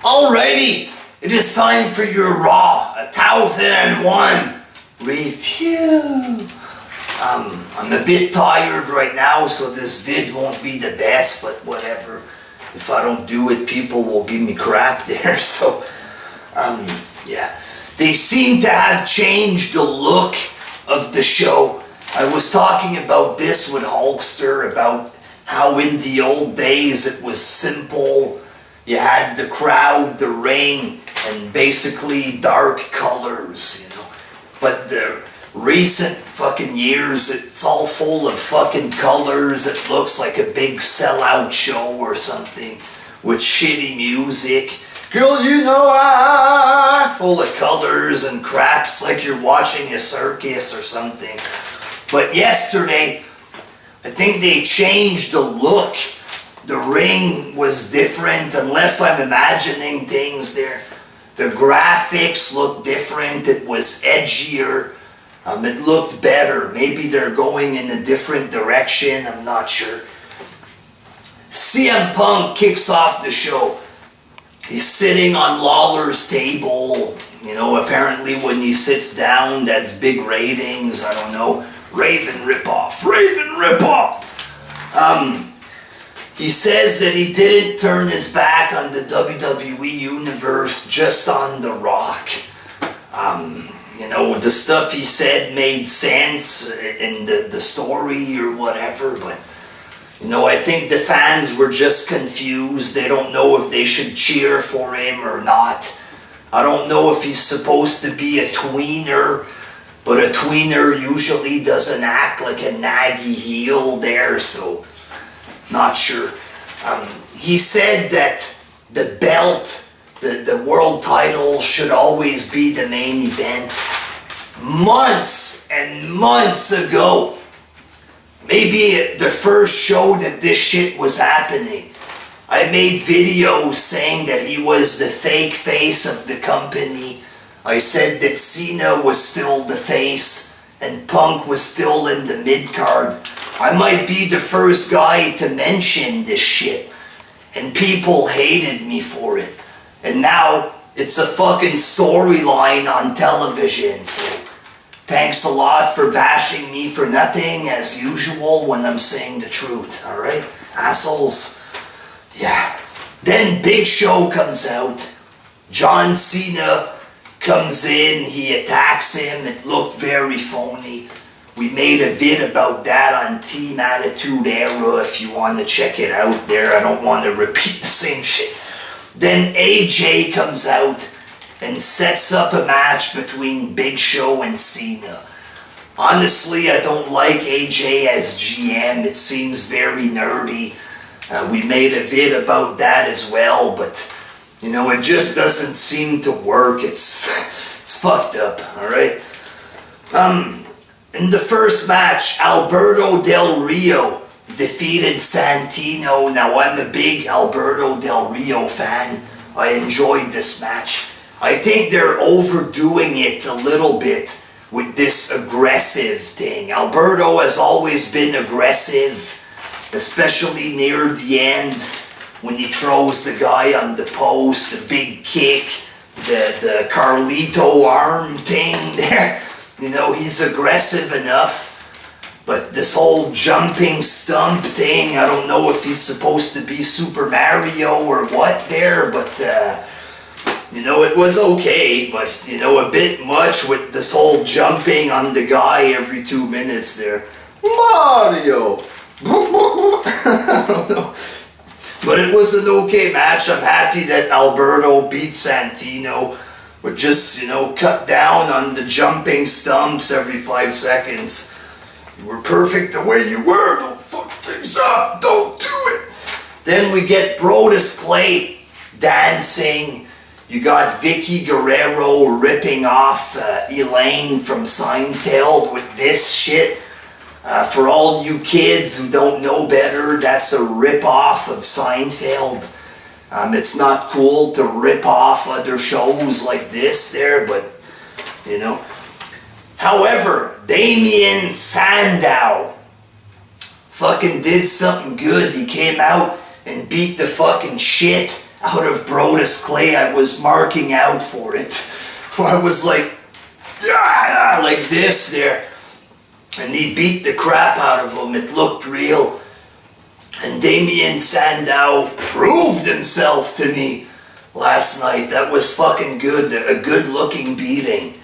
Alrighty, it is time for your Raw 1001 review. I'm a bit tired right now, so this vid won't be the best, but whatever. If I don't do it, people will give me crap there, so, yeah. They seem to have changed the look of the show. I was talking about this with Hulkster, about how in the old days it was simple. You had the crowd, the ring, and basically dark colors, you know. But the recent fucking years, it's all full of fucking colors. It looks like a big sellout show or something with shitty music. Girl, you know I... Full of colors and crap. It's like you're watching a circus or something. But yesterday, I think they changed the look. The ring was different, unless I'm imagining things there. The graphics looked different. It was edgier. It looked better. Maybe they're going in a different direction. I'm not sure. CM Punk kicks off the show. He's sitting on Lawler's table. You know, apparently when he sits down, that's big ratings. I don't know. Raven ripoff. Raven ripoff. He says that he didn't turn his back on the WWE Universe, just on The Rock. You know, the stuff he said made sense in the story or whatever, but, you know, I think the fans were just confused. They don't know if they should cheer for him or not. I don't know if he's supposed to be a tweener, but a tweener usually doesn't act like a naggy heel there, so... Not sure. He said that the belt, the world title, should always be the main event. Months and months ago. Maybe the first show that this shit was happening. I made videos saying that he was the fake face of the company. I said that Cena was still the face and Punk was still in the mid-card. I might be the first guy to mention this shit, and people hated me for it. And now, it's a fucking storyline on television, so thanks a lot for bashing me for nothing, as usual, when I'm saying the truth, alright? Assholes. Yeah. Then Big Show comes out. John Cena comes in, he attacks him, it looked very phony. We made a vid about that on Team Attitude Era if you want to check it out there. I don't want to repeat the same shit. Then AJ comes out and sets up a match between Big Show and Cena. Honestly, I don't like AJ as GM. It seems very nerdy. We made a vid about that as well, but, you know, it just doesn't seem to work. It's fucked up, alright? In the first match, Alberto Del Rio defeated Santino. Now, I'm a big Alberto Del Rio fan. I enjoyed this match. I think they're overdoing it a little bit with this aggressive thing. Alberto has always been aggressive, especially near the end when he throws the guy on the post, the big kick, the Carlito arm thing there. You know, he's aggressive enough, but this whole jumping stump thing, I don't know if he's supposed to be Super Mario or what there, but, you know, it was okay, but, you know, a bit much with this whole jumping on the guy every 2 minutes there. Mario! I don't know. But it was an okay match. I'm happy that Alberto beat Santino. Would just, you know, cut down on the jumping stumps every 5 seconds. You were perfect the way you were. Don't fuck things up. Don't do it. Then we get Brodus Clay dancing. You got Vicky Guerrero ripping off Elaine from Seinfeld with this shit. For all you kids who don't know better, that's a rip-off of Seinfeld. It's not cool to rip off other shows like this there, but, you know. However, Damien Sandow fucking did something good. He came out and beat the fucking shit out of Brodus Clay. I was marking out for it. I was like, yeah, like this there. And he beat the crap out of him. It looked real. And Damien Sandow proved himself to me last night. That was fucking good. A good looking beating.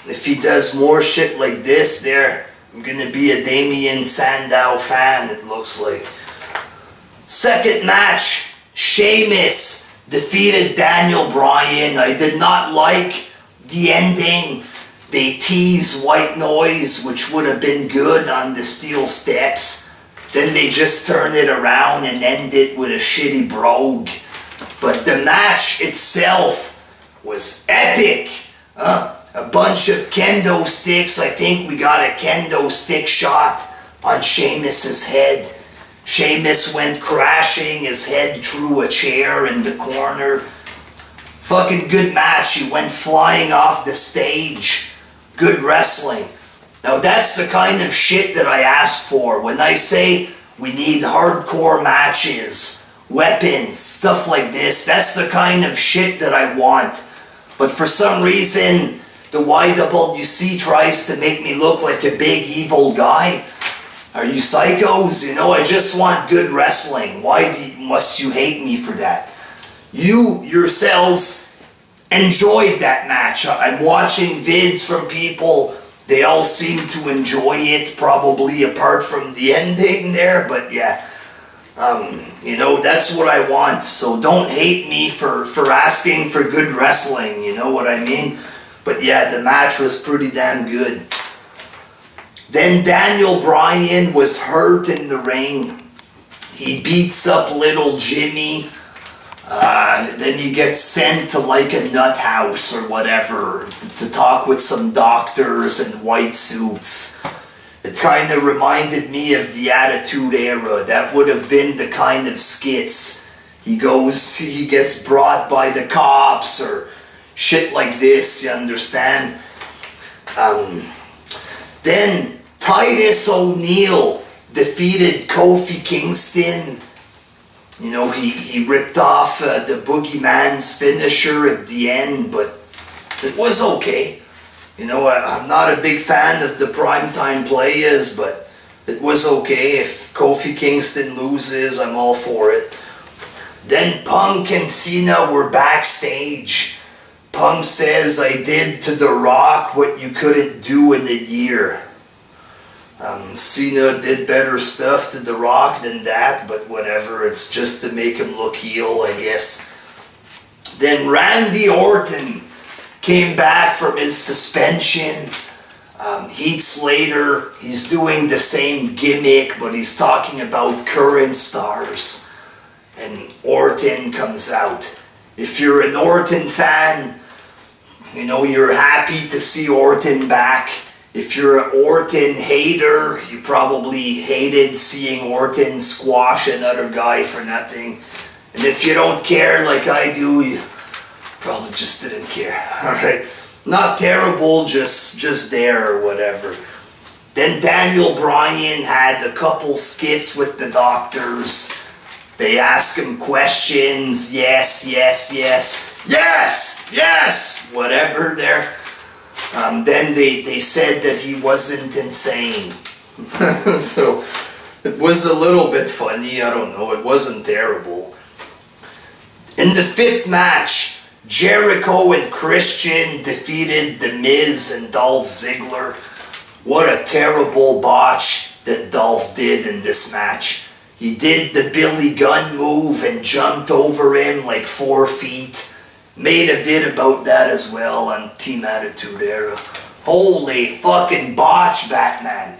If he does more shit like this there, I'm gonna be a Damien Sandow fan, it looks like. Second match, Sheamus defeated Daniel Bryan. I did not like the ending. They tease White Noise, which would have been good on the steel steps. Then they just turn it around and end it with a shitty brogue. But the match itself was epic. A bunch of kendo sticks. I think we got a kendo stick shot on Sheamus's head. Sheamus went crashing, his head through a chair in the corner. Fucking good match. He went flying off the stage. Good wrestling. Now that's the kind of shit that I ask for. When I say we need hardcore matches, weapons, stuff like this, that's the kind of shit that I want. But for some reason, the YWC tries to make me look like a big evil guy. Are you psychos? You know, I just want good wrestling. Why must you hate me for that? You yourselves enjoyed that match. I'm watching vids from people. They all seem to enjoy it, probably apart from the ending there. But yeah, you know, that's what I want. So don't hate me for asking for good wrestling. You know what I mean? But yeah, the match was pretty damn good. Then Daniel Bryan was hurt in the ring. He beats up little Jimmy. Then he gets sent to like a nut house or whatever to talk with some doctors in white suits. It kind of reminded me of the Attitude Era. That would have been the kind of skits. He gets brought by the cops or shit like this, you understand? Then Titus O'Neil defeated Kofi Kingston. You know, he ripped off the Boogeyman's finisher at the end, but it was okay. You know, I'm not a big fan of the primetime players, but it was okay. If Kofi Kingston loses, I'm all for it. Then Punk and Cena were backstage. Punk says, I did to The Rock what you couldn't do in a year. Cena did better stuff to The Rock than that, but whatever, it's just to make him look heel, I guess. Then Randy Orton came back from his suspension. Heath Slater, he's doing the same gimmick, but he's talking about current stars. And Orton comes out. If you're an Orton fan, you know, you're happy to see Orton back. If you're an Orton hater, you probably hated seeing Orton squash another guy for nothing. And if you don't care like I do, you probably just didn't care. Alright? Not terrible, just there or whatever. Then Daniel Bryan had a couple skits with the doctors. They ask him questions. Yes, yes, yes. Yes! Yes! Whatever there. Then they said that he wasn't insane. So it was a little bit funny. I don't know. It wasn't terrible. In the fifth match, Jericho and Christian defeated The Miz and Dolph Ziggler. What a terrible botch that Dolph did in this match. He did the Billy Gunn move and jumped over him like 4 feet. Made a vid about that as well on Team Attitude Era. Holy fucking botch, Batman.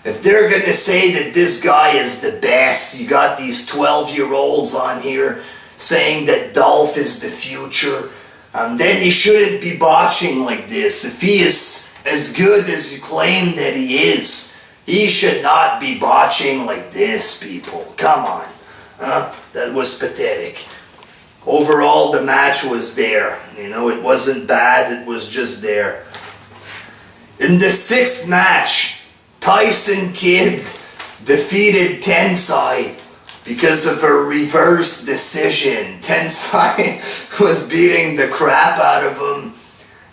If they're gonna say that this guy is the best, you got these 12-year-olds on here saying that Dolph is the future, then he shouldn't be botching like this. If he is as good as you claim that he is, he should not be botching like this, people. Come on. That was pathetic. Overall, the match was there. You know, it wasn't bad, it was just there. In the sixth match, Tyson Kidd defeated Tensai. because of a reverse decision. Tensai was beating the crap out of him,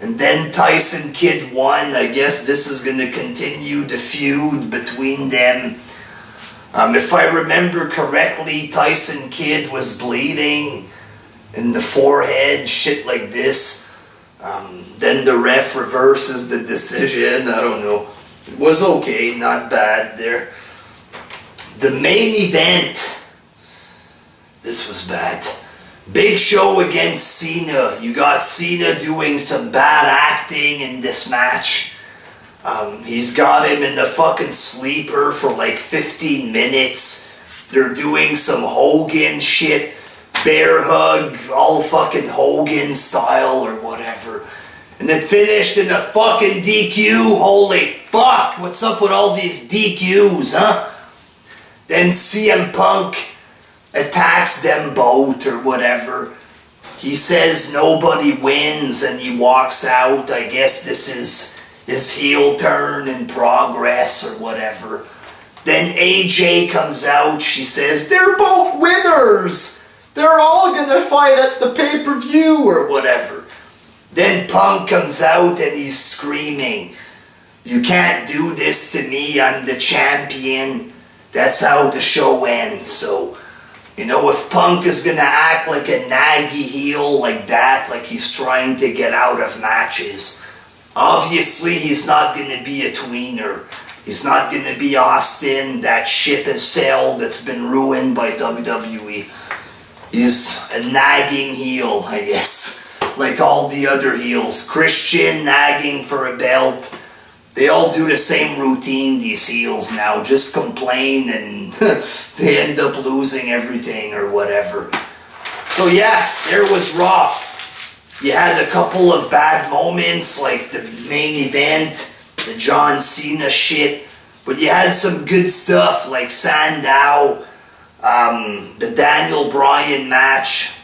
and then Tyson Kidd won. I guess this is going to continue the feud between them. If I remember correctly, Tyson Kidd was bleeding in the forehead, shit like this. Then the ref reverses the decision. I don't know. It was okay, not bad there. The main event. This was bad. Big Show against Cena. You got Cena doing some bad acting in this match. He's got him in the fucking sleeper for like 15 minutes. They're doing some Hogan shit. Bear hug, all fucking Hogan style or whatever. And it finished in a fucking DQ. Holy fuck, what's up with all these DQs, huh? Then CM Punk attacks them both or whatever. He says nobody wins and he walks out. I guess this is his heel turn in progress or whatever. Then AJ comes out. She says, they're both winners. They're all gonna fight at the pay-per-view or whatever. Then Punk comes out and he's screaming, you can't do this to me, I'm the champion. That's how the show ends. So, you know, if Punk is gonna act like a naggy heel like that, like he's trying to get out of matches, obviously he's not gonna be a tweener. He's not gonna be Austin. That ship has sailed. That's been ruined by WWE. He's a nagging heel, I guess, like all the other heels. Christian nagging for a belt. They all do the same routine, these heels now. Just complain and they end up losing everything or whatever. So yeah, there was Raw. You had a couple of bad moments, like the main event, the John Cena shit. But you had some good stuff, like Sandow, the Daniel Bryan match,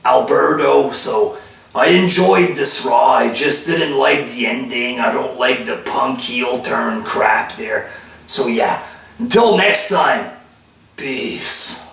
Alberto. So I enjoyed this Raw. I just didn't like the ending. I don't like the Punk heel turn crap there. So yeah, until next time, peace.